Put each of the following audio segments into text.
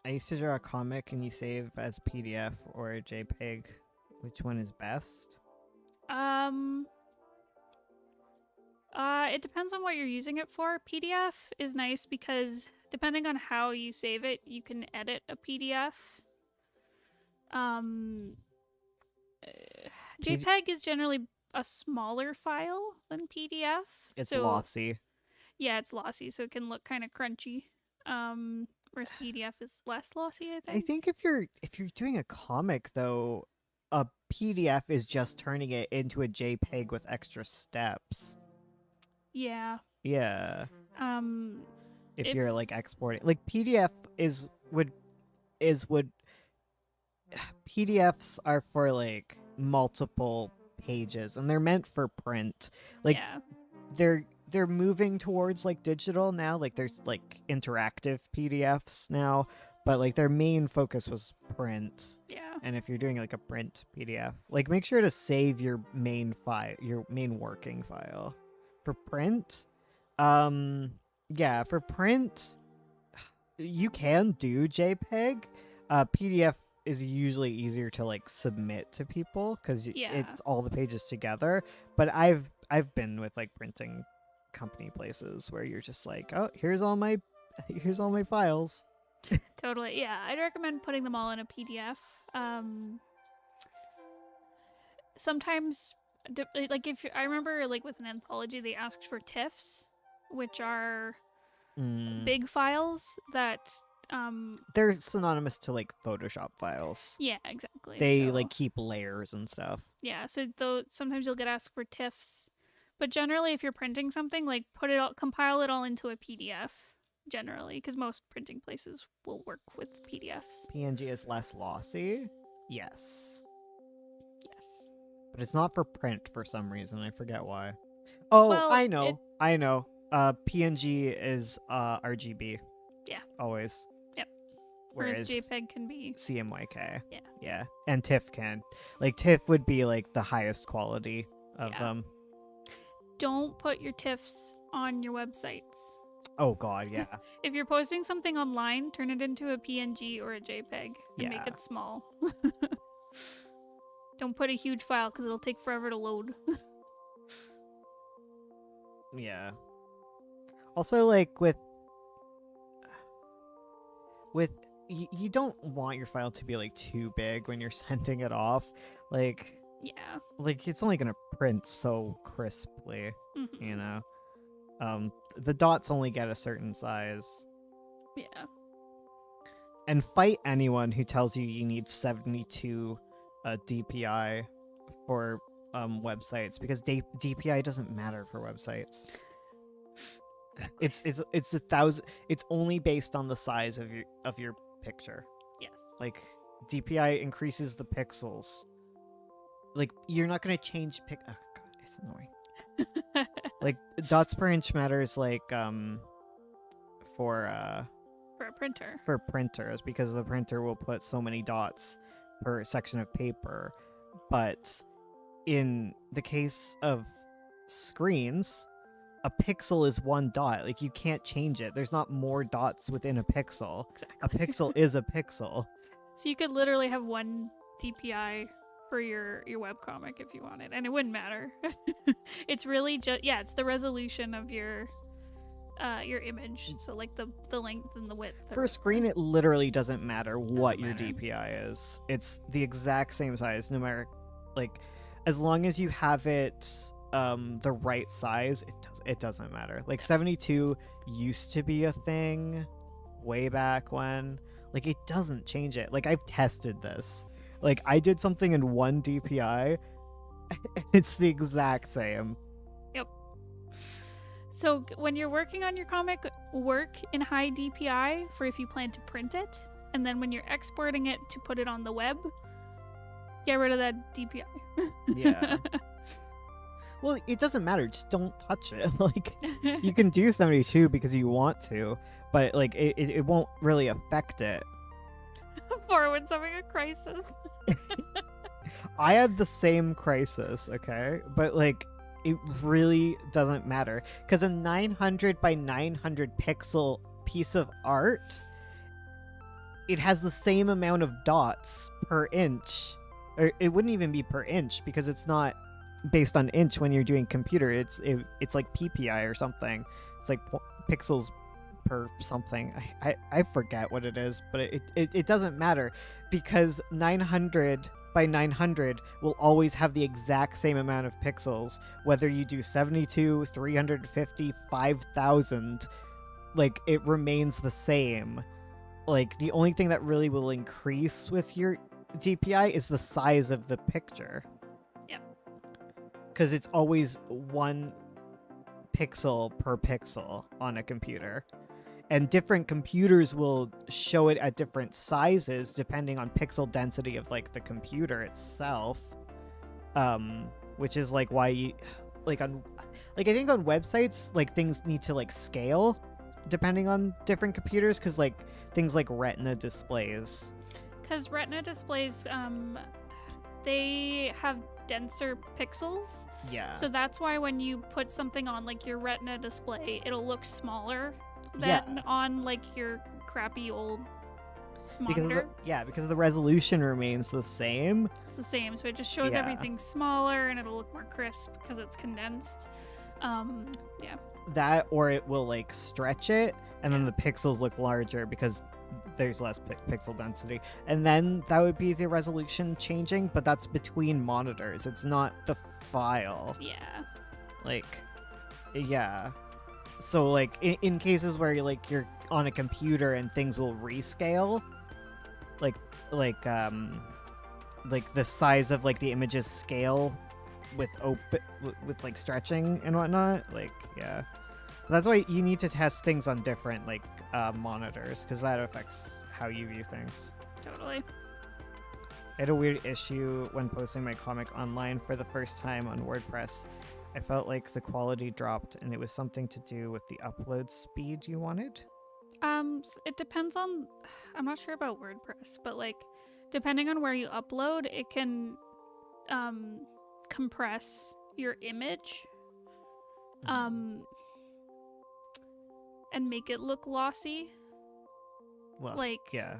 I used to draw a comic and you save as PDF or a JPEG. Which one is best? Um, it depends on what you're using it for. PDF is nice because depending on how you save it, you can edit a PDF. Um, JPEG is generally a smaller file than PDF. It's So lossy. yeah, it's lossy, so it can look kind of crunchy. Whereas PDF is less lossy, I I think. think if you're doing a comic though, a PDF is just turning it into a JPEG with extra steps. Yeah. Yeah. Um, If if you're like exporting, like PDF would PDFs are for like multiple pages and they're meant for print. Like yeah, they're moving towards like digital now. Like there's like interactive PDFs now, but like their main focus was print. yeah. And if you're doing like a print PDF, like make sure to save your main file, your main working file. For print, um yeah, for print you can do JPEG. PDF is usually easier to like submit to people because Yeah. it's all the pages together. But I've been with like printing company places where you're just like, oh, here's all my files. Totally. Yeah, I'd recommend putting them all in a PDF. Um, sometimes, like if I remember, like with an anthology, they asked for TIFFs, which are Mm. big files that. They're synonymous to like Photoshop files. Yeah, exactly. They So like keep layers and stuff. yeah, so though sometimes you'll get asked for TIFFs, but generally, if you're printing something, like put it all, compile it all into a PDF. Generally, because most printing places will work with PDFs. PNG is less lossy. Yes. Yes. But it's not for print for some reason. I forget why. Oh, Well, I know. I know. PNG is RGB. Yeah. Always. Yep. Whereas JPEG can be. CMYK. Yeah. Yeah. And TIFF can. Like TIFF would be like the highest quality of Yeah. them. Don't put your TIFFs on your websites. Oh god, yeah. If you're posting something online, turn it into a PNG or a JPEG and make Yeah. it small. Don't put a huge file because it'll take forever to load. Yeah. Also like with you don't want your file to be like too big when you're sending it off. Like Yeah. it's only gonna print so crisply, Mm-hmm. you know. The dots only get a certain size. Yeah. And fight anyone who tells you need 72 DPI for websites because DPI doesn't matter for websites. Exactly. It's 1,000. It's only based on the size of your picture. Yes. Like DPI increases the pixels. Like you're not gonna change Oh god, it's annoying. Like dots per inch matters like for For a printer. for printers because the printer will put so many dots per section of paper. But in the case of screens, a pixel is one dot. Like you can't change it. There's not more dots within a pixel. Exactly. A pixel is a pixel. So you could literally have one DPI for your webcomic if you wanted, and it wouldn't matter. It's really just it's the resolution of your image. So like the length and the width. For a screen, it literally doesn't matter what your matter. DPI is. It's the exact same size, no matter like as long as you have it the right size, it doesn't matter. Like 72 used to be a thing way back when. Like it doesn't change it. Like I've tested this. Like I did something in 1 DPI. It's the exact same. Yep. So when you're working on your comic, work in high DPI for if you plan to print it, and then when you're exporting it to put it on the web, get rid of that DPI. Yeah. Well, it doesn't matter. Just don't touch it. Like you can do 72 because you want to, but like it won't really affect it. For when having a crisis. I had the same crisis, okay? But like it really doesn't matter because a 900 by 900 pixel piece of art it has the same amount of dots per inch, or it wouldn't even be per inch because it's not based on inch when you're doing computer. It's like PPI or something. It's like pixels per something. I forget what it is, but it doesn't matter because 900 by 900 will always have the exact same amount of pixels, whether you do 72, 350, 5,000. Like, it remains the same. Like, the only thing that really will increase with your DPI is the size of the picture. Yeah. Because it's always 1 pixel per pixel on a computer. And different computers will show it at different sizes depending on pixel density of, like, the computer itself. Which is, like, why you... Like, I think on websites, like, things need to, like, scale depending on different computers, because, like, things like Retina displays. Because Retina displays, they have denser pixels. Yeah. So that's why when you put something on, like, your Retina display, it'll look smaller than on, like, your crappy old monitor. Because the resolution remains the same. It's the same, so it just shows everything smaller and it'll look more crisp because it's condensed. Yeah. That, or it will, like, stretch it, and then the pixels look larger because there's less pixel density. And then that would be the resolution changing, but that's between monitors. It's not the file. Yeah. Like, yeah. So, like, in cases where you're on a computer and things will rescale, like the size of, like, the images scale with like stretching and whatnot. Like, yeah. That's why you need to test things on different, like, monitors, because that affects how you view things. Totally. I had a weird issue when posting my comic online for the first time on WordPress. I felt like the quality dropped, and it was something to do with the upload speed you wanted. It depends on... I'm not sure about WordPress, but, like, depending on where you upload, it can compress your image and make it look lossy. Well, like, yeah.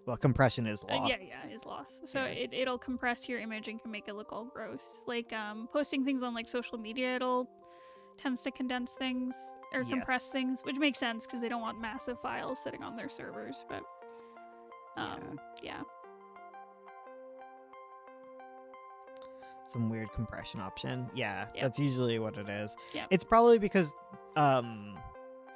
Well, compression is loss. Is loss. So it'll compress your image and can make it look all gross. Like, posting things on, like, social media, tends to condense things or compress things, which makes sense because they don't want massive files sitting on their servers. But yeah. Some weird compression option. Yeah, that's usually what it is. Yeah. It's probably because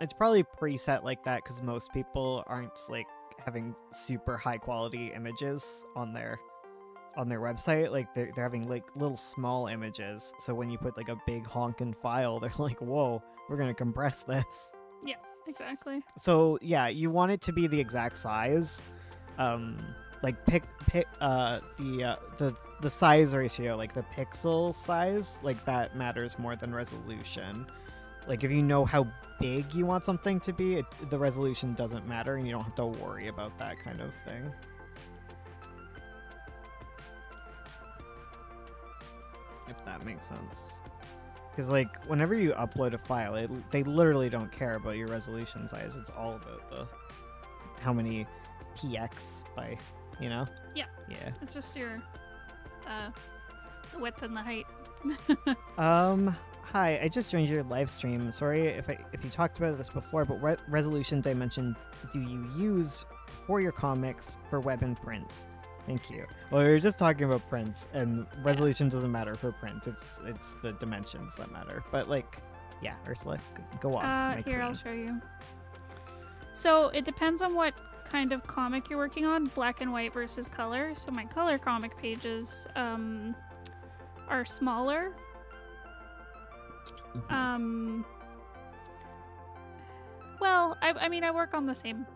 it's probably preset like that because most people aren't, like, having super high quality images on their website. Like, they're having, like, little small images, so when you put, like, a big honkin' file, they're like, whoa, we're gonna compress this. Yeah, exactly. So yeah, you want it to be the exact size. Like, pick the size ratio, like the pixel size, like, that matters more than resolution. Like, if you know how big you want something to be, the resolution doesn't matter, and you don't have to worry about that kind of thing. If that makes sense. Because, like, whenever you upload a file, they literally don't care about your resolution size. It's all about how many px by, you know? Yeah. Yeah. It's just your the width and the height. Hi, I just joined your live stream. Sorry if you talked about this before, but what resolution dimension do you use for your comics for web and print? Thank you. Well, we were just talking about print, and resolution doesn't matter for print. It's the dimensions that matter. But, like, yeah, Ursula, go off. Here, I'll show you. So it depends on what kind of comic you're working on, black and white versus color. So my color comic pages are smaller. Well, I mean, I work on the same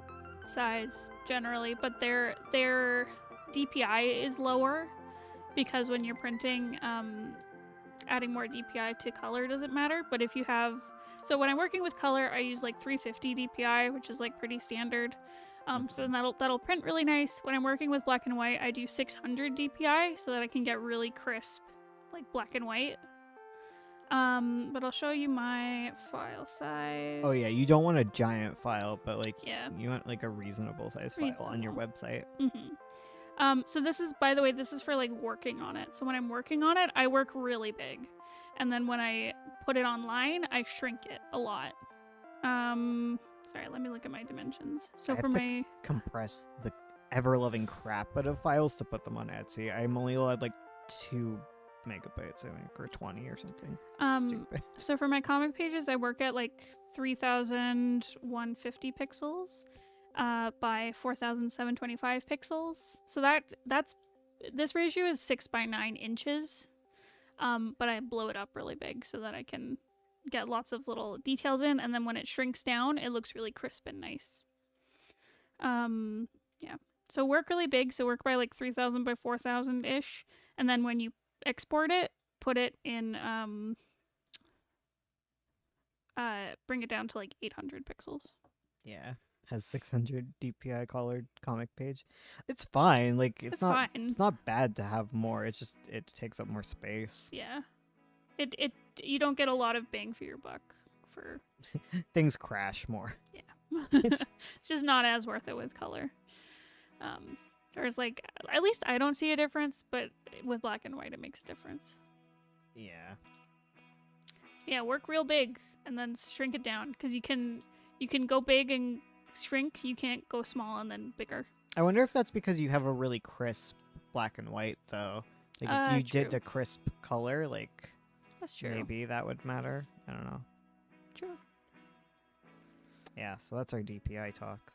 size generally, but their DPI is lower because when you're printing, adding more DPI to color doesn't matter. But if you have, so when I'm working with color, I use like 350 DPI, which is like pretty standard. So then that'll print really nice. When I'm working with black and white, I do 600 DPI so that I can get really crisp, like, black and white. But I'll show you my file size. Oh yeah, you don't want a giant file, but like Yeah. you want like a reasonable size file on your website. So this is, by the way, this is for like working on it. So when I'm working on it, I work really big. And then when I put it online, I shrink it a lot. Sorry, let me look at my dimensions. So for my compress the ever-loving crap out of files to put them on Etsy. I'm only allowed like 2 megabytes, I think, or 20 or something. Stupid. So for my comic pages, I work at like 3,150 pixels by 4,725 pixels. So that's this ratio is 6 by 9 inches. But I blow it up really big so that I can get lots of little details in, and then when it shrinks down, it looks really crisp and nice. Yeah. So work really big, so work by like 3,000 by 4,000 ish, and then when you export it, put it in bring it down to like 800 pixels. Yeah. Has 600 DPI colored comic page. It's fine. Like it's not fine. It's not bad to have more. It's just it takes up more space. Yeah. It you don't get a lot of bang for your buck for things crash more. Yeah. It's just not as worth it with color. There's like, at least I don't see a difference, but with black and white it makes a difference. Yeah. Yeah, work real big and then shrink it down, because you can go big and shrink. You can't go small and then bigger. I wonder if that's because you have a really crisp black and white though. Like if you did a crisp color, like that's true. Maybe that would matter. I don't know. True. Yeah, so that's our DPI talk.